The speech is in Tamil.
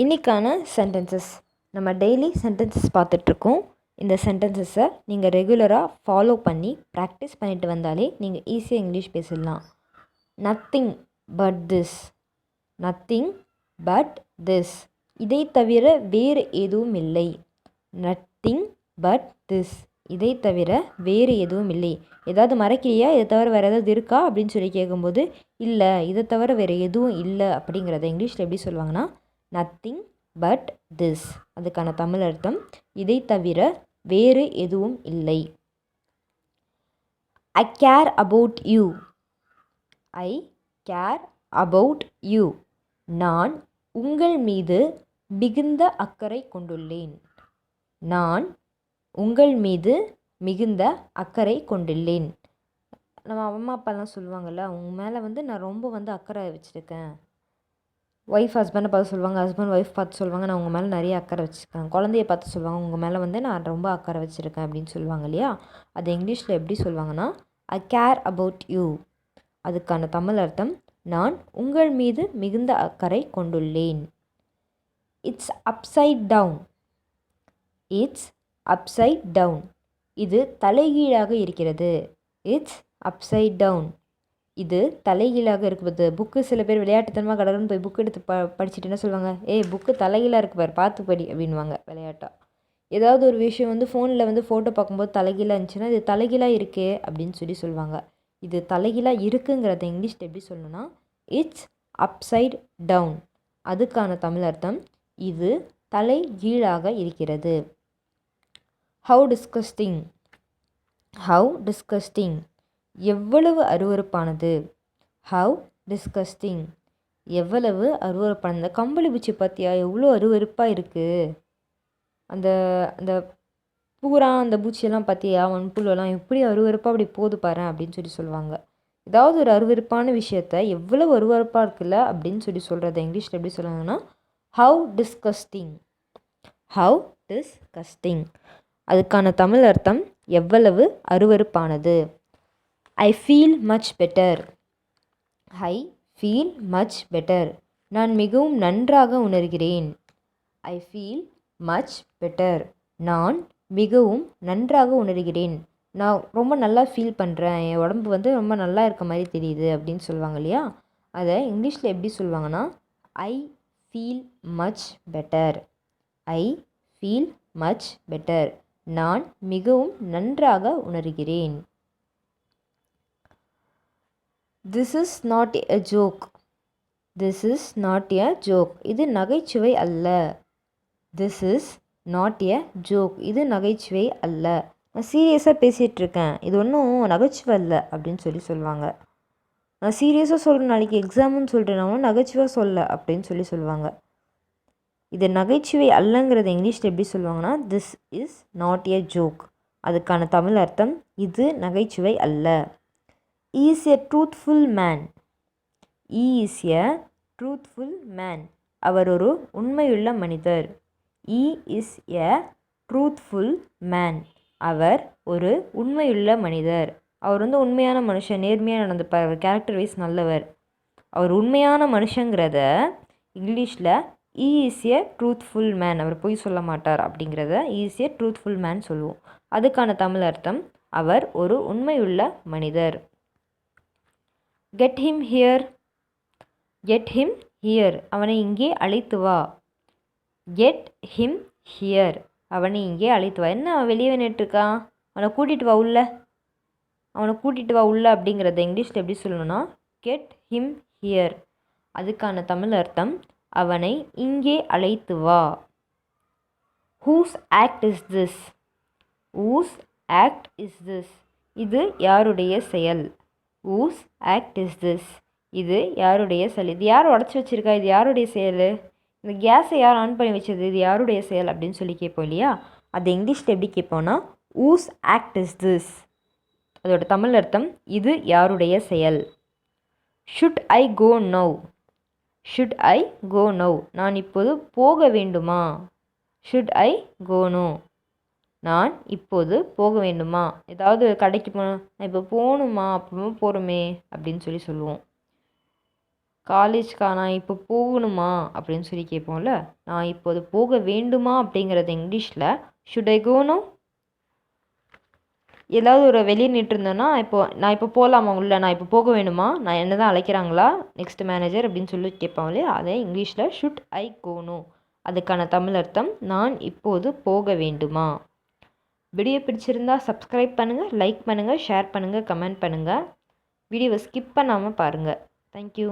இன்றைக்கான சென்டென்சஸ் நம்ம டெய்லி சென்டென்சஸ் பார்த்துட்ருக்கோம். இந்த சென்டென்சஸை நீங்கள் ரெகுலராக ஃபாலோ பண்ணி ப்ராக்டிஸ் பண்ணிட்டு வந்தாலே நீங்கள் ஈஸியாக இங்கிலீஷ் பேசிடலாம். Nothing but this, nothing but this, இதை தவிர வேறு எதுவும் இல்லை. நத்திங் பட் திஸ், இதை தவிர வேறு எதுவும் இல்லை. ஏதாவது மறைக்கிறியா, இதை தவிர வேறு ஏதாவது இருக்கா அப்படின்னு சொல்லி கேட்கும்போது இல்லை, இதை தவிர வேறு எதுவும் இல்லை அப்படிங்கிறத இங்கிலீஷில் எப்படி சொல்லுவாங்கன்னா நத்திங் பட் திஸ். அதுக்கான தமிழ் அர்த்தம் இதை தவிர வேறு எதுவும் இல்லை. I care about you, I care about you, நான் உங்கள் மீது மிகுந்த அக்கறை கொண்டுள்ளேன். நான் உங்கள் மீது மிகுந்த அக்கறை கொண்டுள்ளேன். நம்ம அம்மா அப்பாலாம் சொல்லுவாங்கள்ல, அவங்க மேலே நான் ரொம்ப அக்கறை வச்சுருக்கேன். ஒய்ஃப் ஹஸ்பண்டை பார்த்து சொல்லுவாங்க, ஹஸ்பண்ட் ஒய்ஃப் பார்த்து சொல்லுவாங்க, நான் உங்கள் மேலே நிறைய அக்கறை வச்சுருக்கேன். குழந்தைய பார்த்து சொல்லுவாங்க, உங்கள் மேலே நான் ரொம்ப அக்கறை வச்சுருக்கேன் அப்படின்னு சொல்லுவாங்க இல்லையா. அது இங்கிலீஷில் எப்படி சொல்லுவாங்கன்னா ஐ கேர் அபவுட் யூ. அதுக்கான தமிழ் அர்த்தம் நான் உங்கள் மீது மிகுந்த அக்கறை கொண்டுள்ளேன். It's upside down, it's upside down, இது தலைகீழாக இருக்கிறது. இட்ஸ் அப்சைட் டவுன், இது தலைகீழாக இருக்குது. புக்கு சில பேர் விளையாட்டுத்தனமாக கடவுள்னு போய் புக்கு எடுத்து படிச்சுட்டு என்ன சொல்லுவாங்க, புக்கு தலைகீழாக இருக்கு பார் பார்த்து படி அப்படின்வாங்க விளையாட்டா. ஏதாவது ஒரு விஷயம் ஃபோனில் ஃபோட்டோ பார்க்கும்போது தலைகீழாக இருந்துச்சுன்னா இது தலைகீழாக இருக்கே அப்படின்னு சொல்லுவாங்க. இது தலைகீழாக இருக்குங்கிறத இங்கிலீஷில் எப்படி சொல்லணும்னா இட்ஸ் அப்சைட் டவுன். அதுக்கான தமிழ் அர்த்தம் இது தலைகீழாக இருக்கிறது. ஹவு டிஸ்கஸ்டிங், ஹவு டிஸ்கஸ்டிங், எவ்வளவு அருவருப்பானது. ஹவ் டிஸ்கஸ்டிங், எவ்வளவு அருவருப்பானது. கம்பளி பூச்சி பார்த்தியா எவ்வளோ அருவருப்பாக இருக்குது. அந்த அந்த பூரா அந்த பூச்சியெல்லாம் பார்த்தியா மண்புழுவெல்லாம் எப்படி அருவருப்பாக அப்படி போது பாரு அப்படின்னு சொல்லுவாங்க. ஏதாவது ஒரு அருவருப்பான விஷயத்த எவ்வளவு அருவருப்பாக இருக்குல்ல அப்படின்னு சொல்கிறத இங்கிலீஷில் எப்படி சொல்லுவாங்கன்னா ஹவ் டிஸ்கஸ்டிங், ஹவ் டிஸ்கஸ்டிங். அதுக்கான தமிழ் அர்த்தம் எவ்வளவு அருவருப்பானது. I feel much better, I feel much better, நான் மிகவும் நன்றாக உணர்கிறேன். ஐ ஃபீல் மச் பெட்டர், நான் மிகவும் நன்றாக உணர்கிறேன். நான் ரொம்ப நல்லா ஃபீல் பண்ணுறேன், என் உடம்பு ரொம்ப நல்லா இருக்க மாதிரி தெரியுது அப்படின்னு சொல்லுவாங்க இல்லையா. அதை இங்கிலீஷில் எப்படி சொல்லுவாங்கன்னா ஐ feel much better, I feel much better, நான் மிகவும் நன்றாக உணர்கிறேன். This is not a joke, this is not a joke, இது நகைச்சுவை அல்ல. This is not a joke, இது நகைச்சுவை அல்ல. நான் சீரியஸாக பேசிகிட்ருக்கேன், இது ஒன்றும் நகைச்சுவை இல்லை அப்படின்னு சொல்லுவாங்க. நான் சீரியஸாக சொல்கிறேன், நாளைக்கு எக்ஸாம்னு சொல்கிறேன், நான் நகைச்சுவை சொல்ல அப்படின்னு சொல்லுவாங்க. இது நகைச்சுவை அல்லங்கிறத இங்கிலீஷில் எப்படி சொல்லுவாங்கன்னா this is not a joke. அதுக்கான தமிழ் அர்த்தம் இது நகைச்சுவை அல்ல. Is a truthful man, is a truthful man, அவர் ஒரு உண்மையுள்ள மனிதர். இஸ் எ ட்ரூத்ஃபுல் மேன், அவர் ஒரு உண்மையுள்ள மனிதர். அவர் உண்மையான மனுஷன், நேர்மையாக நடந்துப்பார், அவர் கேரக்டர் வைஸ் நல்லவர். அவர் உண்மையான மனுஷங்கிறத இங்கிலீஷில் இஸ் எ ட்ரூத்ஃபுல் மேன், அவர் பொய் சொல்ல மாட்டார் அப்படிங்கிறத இஸ் எ ட்ரூத்ஃபுல் மேன் சொல்லுவோம். அதுக்கான தமிழ் அர்த்தம் அவர் ஒரு உண்மையுள்ள மனிதர். Get him here, get him here, அவனை இங்கே அழைத்து வா. கெட் ஹிம் ஹியர், அவனை இங்கே அழைத்து வா. என்ன அவன் வெளியே நின்றுட்டுருக்கான், அவனை கூட்டிகிட்டு வா உள்ள, அவனை கூட்டிகிட்டு வா உள்ள அப்படிங்கிறத இங்கிலீஷில் எப்படி சொல்லணும்னா கெட் ஹிம் ஹியர். அதுக்கான தமிழ் அர்த்தம் அவனை இங்கே அழைத்து வா. Whose act is this, whose act is this, இது யாருடைய செயல். ஹூஸ் ஆக்ட் இஸ் திஸ், இது யாருடைய செயல். இது யார் உடச்சி வச்சுருக்கா, இது யாருடைய செயல். இந்த கேஸை யார் ஆன் பண்ணி வச்சது, இது யாருடைய செயல் அப்படின்னு கேட்போம் இல்லையா. அது இங்கிலீஷில் எப்படி கேட்போம்னா ஹூஸ் ஆக்ட் இஸ் திஸ். அதோட தமிழ் அர்த்தம் இது யாருடைய செயல். Should I go now, should I go now, நான் இப்போது போக வேண்டுமா. ஷுட் ஐ கோ நோ, நான் இப்போது போக வேண்டுமா. ஏதாவது கடைக்கு போகணும், நான் இப்போ போகணுமா, அப்புறமா போகிறோமே அப்படின்னு சொல்லுவோம். காலேஜ்க்கா நான் இப்போ போகணுமா அப்படின்னு சொல்லி கேட்போம்ல, நான் இப்போது போக வேண்டுமா அப்படிங்கிறது இங்கிலீஷில் ஷுட் ஐ கோனோ. ஏதாவது ஒரு வெளியே நின்றுருந்தோன்னா நான் இப்போ போகலாமா உள்ள, நான் இப்போ போக வேணுமா, நான் என்ன தான் அழைக்கிறாங்களா நெக்ஸ்ட் மேனேஜர் அப்படின்னு சொல்லி கேட்பாங்க இல்லையா, அதே இங்கிலீஷில் ஷுட் ஐ கோனோ. அதுக்கான தமிழ் அர்த்தம் நான் இப்போது போக வேண்டுமா. வீடியோ பிடிச்சிருந்தா சப்ஸ்கிரைப் பண்ணுங்கள், லைக் பண்ணுங்கள், ஷேர் பண்ணுங்கள், கமெண்ட் பண்ணுங்கள். வீடியோவை ஸ்கிப் பண்ணாமல் பாருங்கள். தேங்க்யூ.